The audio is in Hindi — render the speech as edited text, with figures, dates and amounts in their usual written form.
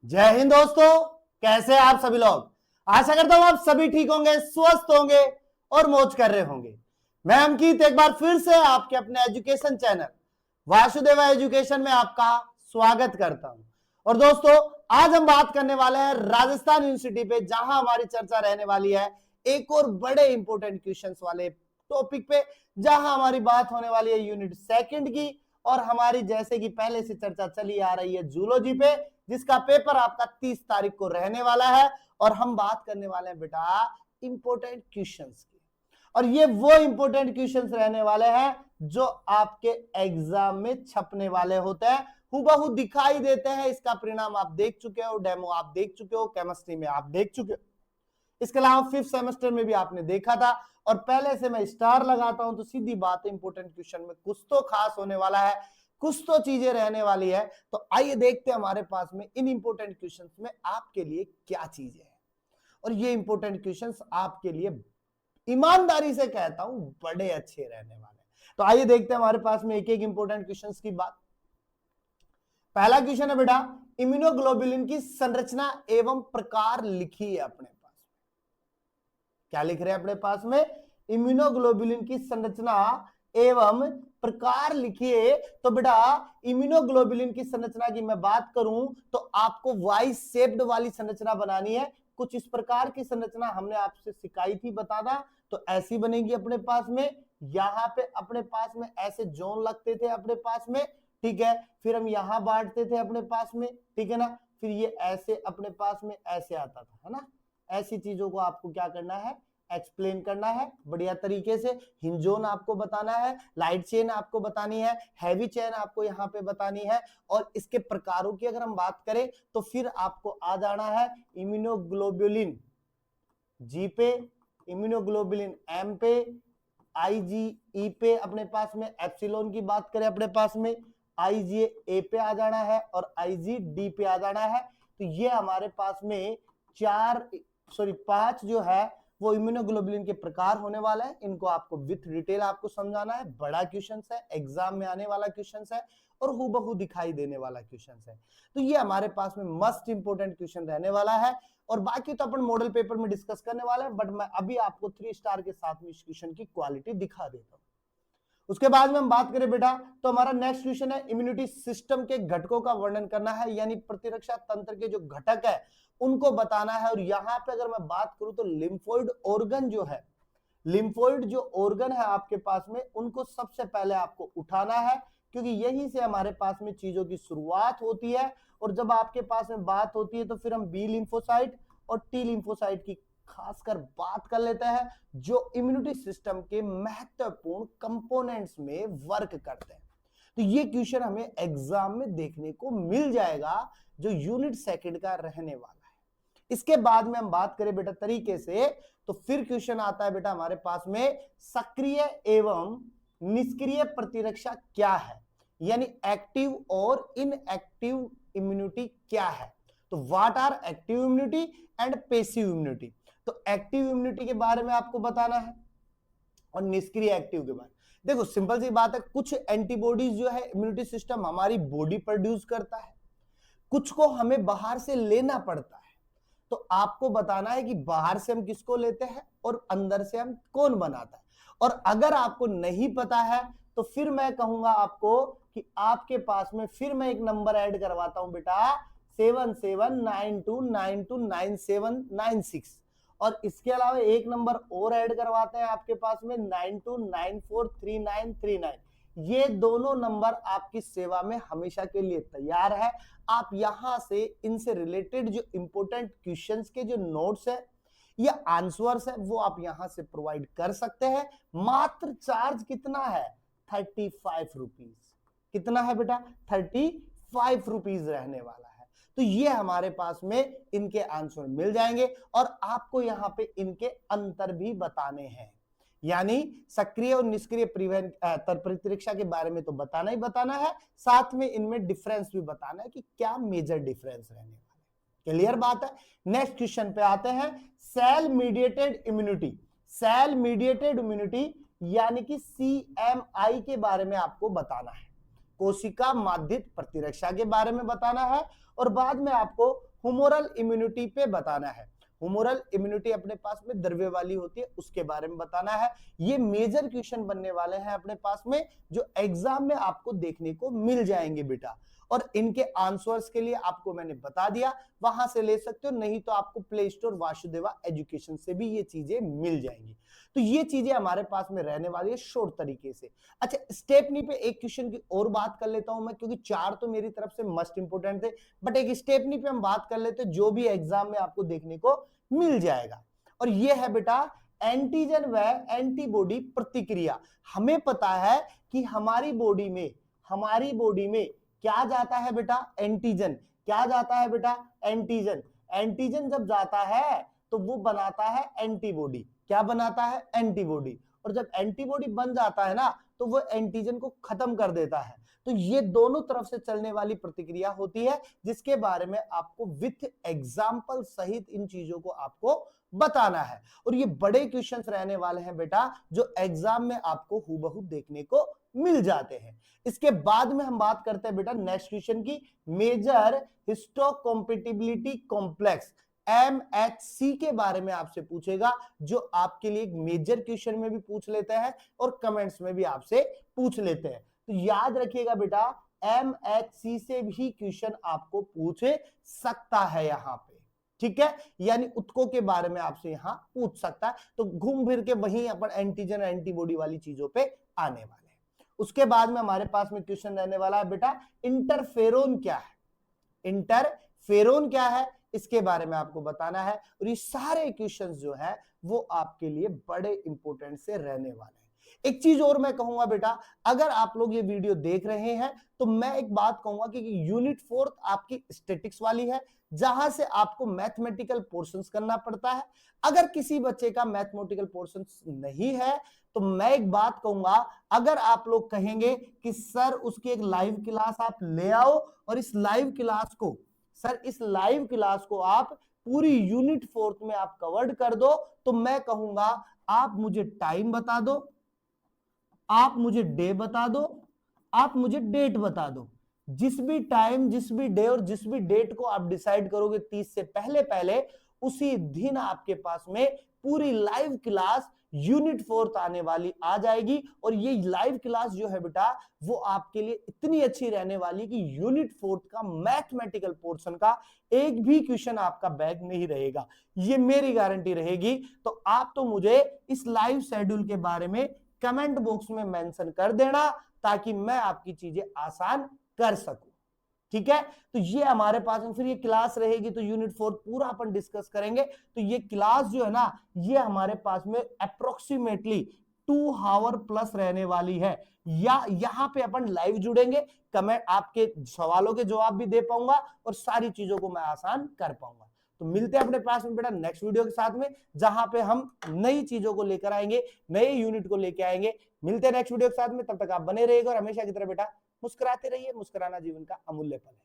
जय हिंद दोस्तों, कैसे हैं आप सभी लोग। आशा करता हूं आप सभी ठीक होंगे, स्वस्थ होंगे और मौज कर रहे होंगे। मैं अंकित एक बार फिर से आपके अपने एजुकेशन चैनल वासुदेवा एजुकेशन में आपका स्वागत करता हूं। और दोस्तों, आज हम बात करने वाले हैं राजस्थान यूनिवर्सिटी पे, जहां हमारी चर्चा रहने वाली है एक और बड़े इंपोर्टेंट क्वेश्चंस वाले टॉपिक पे, जहां हमारी बात होने वाली है यूनिट सेकंड की। और हमारी जैसे कि पहले से चर्चा चली आ रही है जूलॉजी पे, जिसका पेपर आपका 30 तारीख को रहने वाला है। और हम बात करने वाले हैं बेटा इंपोर्टेंट क्वेश्चंस की। और ये वो इंपोर्टेंट क्वेश्चंस रहने वाले हैं जो आपके एग्जाम में छपने वाले होते हैं, हूबहू दिखाई देते हैं। इसका परिणाम आप देख चुके हो, डेमो आप देख चुके हो, केमिस्ट्री में आप देख चुके हो, इसके अलावा 5th सेमेस्टर में भी आपने देखा था। और पहले से मैं स्टार लगाता हूं तो सीधी बात है, इंपोर्टेंट क्वेश्चन में कुछ तो खास होने वाला है, कुछ तो चीजें रहने वाली है। तो आइए देखते हैं हमारे पास में इन इंपोर्टेंट क्वेश्चंस में आपके लिए क्या चीजें हैं। और ये इंपोर्टेंट क्वेश्चंस आपके लिए ईमानदारी से कहता हूं बड़े अच्छे रहने वाले हैं। तो आइए देखते हैं हमारे पास में एक एक इंपोर्टेंट क्वेश्चंस की बात। पहला क्वेश्चन है बेटा, इम्यूनोग्लोबुलिन की संरचना एवं प्रकार लिखिए अपने पास। क्या लिख रहे हैं अपने पास में? इम्यूनोग्लोबुलिन की संरचना एवं प्रकार लिखिए। तो बेटा इम्यूनोग्लोबुलिन की संरचना की मैं बात करूं तो आपको वाई शेप्ड वाली संरचना बनानी है। कुछ इस प्रकार की संरचना हमने आपसे सिखाई थी बताना। तो ऐसी बनेगी अपने पास में, यहां पे अपने पास में ऐसे जोन लगते थे अपने पास में, ठीक है। फिर हम यहां बांटते थे अपने पास में, ठीक है ना। फिर ये ऐसे अपने पास में ऐसे आता था, है ना। ऐसी चीजों को आपको क्या करना है, एक्सप्लेन करना है बढ़िया तरीके से। हिंजोन आपको बताना है, लाइट चेन आपको बतानी है, हैवी चेन आपको यहाँ पे बतानी है। और इसके प्रकारों की अगर हम बात करें तो फिर आपको आ जाना है इम्यूनोग्लोबुलिन जी पे, इम्यूनोग्लोबुलिन एम पे, आईजीई पे अपने पास में। एप्सिलॉन की बात करें अपने पास में आईजीए पे आ जाना है और आईजीडी पे आ जाना है। तो ये हमारे पास में 5 जो है वो इम्यूनोग्लोबुलिन के प्रकार होने वाला है। इनको आपको विथ डिटेल आपको समझाना है। बड़ा क्वेश्चन है, एग्जाम में आने वाला क्वेश्चन है और हूबहू दिखाई देने वाला क्वेश्चन है। तो ये हमारे पास में मस्ट इंपोर्टेंट क्वेश्चन रहने वाला है। और बाकी तो अपन मॉडल पेपर में डिस्कस करने वाले हैं, बट मैं अभी आपको 3 स्टार के साथ में इस क्वेश्चन की क्वालिटी दिखा देता हूं। उसके बाद में हम बात करें बेटा तो हमारा नेक्स्ट क्वेश्चन है, इम्यूनिटी सिस्टम के घटकों का वर्णन करना है, यानी प्रतिरक्षा तंत्र के जो घटक है उनको बताना है। और यहां पे अगर मैं बात करूं तो लिम्फोइड ऑर्गन जो है, लिम्फोइड जो ऑर्गन है आपके पास में, उनको सबसे पहले आपको उठाना है, क्योंकि यहीं से हमारे पास में चीजों की शुरुआत होती है। और जब आपके पास में बात होती है तो फिर हम बी लिम्फोसाइट और टी लिम्फोसाइट की खासकर बात कर लेते हैं, जो इम्यूनिटी सिस्टम के महत्वपूर्ण कंपोनेंट्स में वर्क करते हैं। तो ये क्वेश्चन हमें एग्जाम में देखने को मिल जाएगा, जो यूनिट सेकंड का रहने वाला है। इसके बाद में हम बात करें बेटा तरीके से, तो फिर क्वेश्चन आता है बेटा हमारे पास में, सक्रिय एवं निष्क्रिय प्रतिरक्षा क्या है, यानी एक्टिव और इनएक्टिव इम्यूनिटी क्या है। तो what are active immunity and passive immunity. तो एक्टिव इम्यूनिटी के बारे में आपको बताना है और निष्क्रिय एक्टिव के बारे में। देखो सिंपल सी बात है, कुछ एंटीबॉडीज जो है इम्यूनिटी सिस्टम हमारी बॉडी प्रोड्यूस करता है, कुछ को हमें बाहर से लेना पड़ता है। तो आपको बताना है कि बाहर से हम किसको लेते हैं और अंदर से हम कौन बनाता है। और अगर आपको नहीं पता है तो फिर मैं कहूंगा आपको कि आपके पास में फिर मैं एक नंबर ऐड करवाता हूं बेटा, 7792929796। और इसके अलावा एक नंबर और ऐड करवाते हैं आपके पास में 92943939। ये दोनों नंबर आपकी सेवा में हमेशा के लिए तैयार है। आप यहां से इनसे रिलेटेड जो इंपोर्टेंट क्वेश्चंस के जो नोट्स है या आंसर्स है वो आप यहां से प्रोवाइड कर सकते हैं। मात्र चार्ज कितना है? 35 रुपीज। कितना है बेटा? 35 रुपीज रहने वाला है। तो ये हमारे पास में इनके आंसर मिल जाएंगे और आपको यहां पे इनके अंतर भी बताने हैं, यानी सक्रिय और निष्क्रिय प्रतिरक्षा के बारे में तो बताना ही बताना है, साथ में इनमें डिफरेंस भी बताना है कि क्या मेजर डिफरेंस रहने वाले। क्लियर बात है। नेक्स्ट क्वेश्चन पे आते हैं, cell mediated immunity. Cell mediated immunity यानी कि CMI के बारे में आपको बताना है, कोशिका माध्यित प्रतिरक्षा के बारे में बताना है। और बाद में आपको हुमोरल इम्यूनिटी पे बताना है। हुमोरल इम्यूनिटी अपने पास में द्रव्य वाली होती है, उसके बारे में बताना है। ये मेजर क्वेश्चन बनने वाले हैं अपने पास में, जो एग्जाम में आपको देखने को मिल जाएंगे बेटा। और इनके आंसर्स के लिए आपको मैंने बता दिया, वहां से ले सकते हो, नहीं तो आपको प्ले स्टोर वासुदेवा एजुकेशन से भी ये चीजें मिल जाएंगी। तो ये चीजें हमारे पास में रहने वाली है शॉर्ट तरीके से। अच्छा, स्टेपनी पे एक क्वेश्चन की और बात कर लेता हूं मैं, क्योंकि 4 तो मेरी तरफ से मस्ट इंपोर्टेंट थे, बट एक स्टेपनी पे हम बात कर लेते हैं जो भी एग्जाम में आपको देखने को मिल जाएगा। और ये है बेटा एंटीजन व एंटीबॉडी प्रतिक्रिया। हमें पता है कि हमारी बॉडी में क्या जाता है बेटा, एंटीजन। क्या जाता है बेटा, एंटीजन। एंटीजन जब जाता है तो वो बनाता है एंटीबॉडी। क्या बनाता है, एंटीबॉडी। और जब एंटीबॉडी बन जाता है ना, तो वो एंटीजन को खत्म कर देता है। तो ये दोनों तरफ से चलने वाली प्रतिक्रिया होती है, जिसके बारे में आपको विथ एग्जाम्पल सहित इन चीजों को आपको बताना है। और ये बड़े क्वेश्चंस रहने वाले हैं बेटा, जो एग्जाम में आपको हूबहू देखने को मिल जाते हैं। इसके बाद में हम बात करते हैं बेटा नेक्स्ट क्वेश्चन की, मेजर हिस्टोकॉम्पेटिबिलिटी कॉम्प्लेक्स, MHC के बारे में आपसे पूछेगा, जो आपके लिए एक मेजर क्वेश्चन में भी पूछ लेते हैं और कमेंट्स में भी आपसे पूछ लेते हैं। तो याद रखिएगा बेटा, MHC से भी क्वेश्चन आपको पूछ सकता है यहां पे, ठीक है। यानी उत्कों के बारे में आपसे यहां पूछ सकता है। तो घूम फिर के वहीं अपन एंटीजन एंटीबॉडी वाली चीजों पे आने वाले हैं। उसके बाद में हमारे पास में क्वेश्चन रहने वाला है बेटा, इंटरफेरोन क्या है। इंटरफेरोन क्या है, इसके बारे में आपको बताना है। और ये सारे क्वेश्चंस जो है वो आपके लिए बड़े इंपॉर्टेंट से रहने वाले हैं। एक चीज और मैं कहूंगा बेटा, अगर आप लोग ये वीडियो देख रहे हैं तो मैं एक बात कहूंगा कि यूनिट 4 आपकी स्टैटिक्स वाली है, जहां से आपको मैथमेटिकल पोर्शंस करना पड़ता है। अगर किसी बच्चे का मैथमेटिकल पोर्शंस नहीं है तो मैं एक बात कहूंगा, अगर आप लोग कहेंगे कि सर उसकी एक लाइव क्लास आप ले आओ और इस लाइव क्लास को आप पूरी यूनिट 4 में आप कवर्ड कर दो, तो मैं कहूंगा आप मुझे टाइम बता दो, आप मुझे डे बता दो, आप मुझे डेट बता दो। जिस भी टाइम, जिस भी डे और जिस भी डेट को आप डिसाइड करोगे 30 से पहले उसी दिन आपके पास में पूरी लाइव क्लास यूनिट 4 आने वाली आ जाएगी। और ये लाइव क्लास जो है बेटा, वो आपके लिए इतनी अच्छी रहने वाली कि यूनिट 4 का मैथमेटिकल पोर्शन का एक भी क्वेश्चन आपका बैक नहीं रहेगा, ये मेरी गारंटी रहेगी। तो आप तो मुझे इस लाइव शेड्यूल के बारे में कमेंट बॉक्स में मेंशन कर देना, ताकि मैं आपकी चीजें आसान कर सकूं, ठीक है। तो ये हमारे पास में फिर ये क्लास रहेगी, तो यूनिट 4 पूरा अपन डिस्कस करेंगे। तो ये क्लास जो है ना, ये हमारे पास में अप्रोक्सीमेटली 2 आवर प्लस रहने वाली है। या यहां पे अपन लाइव जुड़ेंगे, कमेंट आपके सवालों के जवाब भी दे पाऊंगा और सारी चीजों को मैं आसान कर पाऊंगा। तो मिलते हैं अपने पास में बेटा नेक्स्ट वीडियो के साथ में, जहां पे हम नई चीजों को लेकर आएंगे, नए यूनिट को लेकर आएंगे। मिलते हैं नेक्स्ट वीडियो के साथ में, तब तक आप बने रहिएगा और हमेशा की तरह बेटा मुस्कुराते रहिए। मुस्कुराना जीवन का अमूल्य पल है।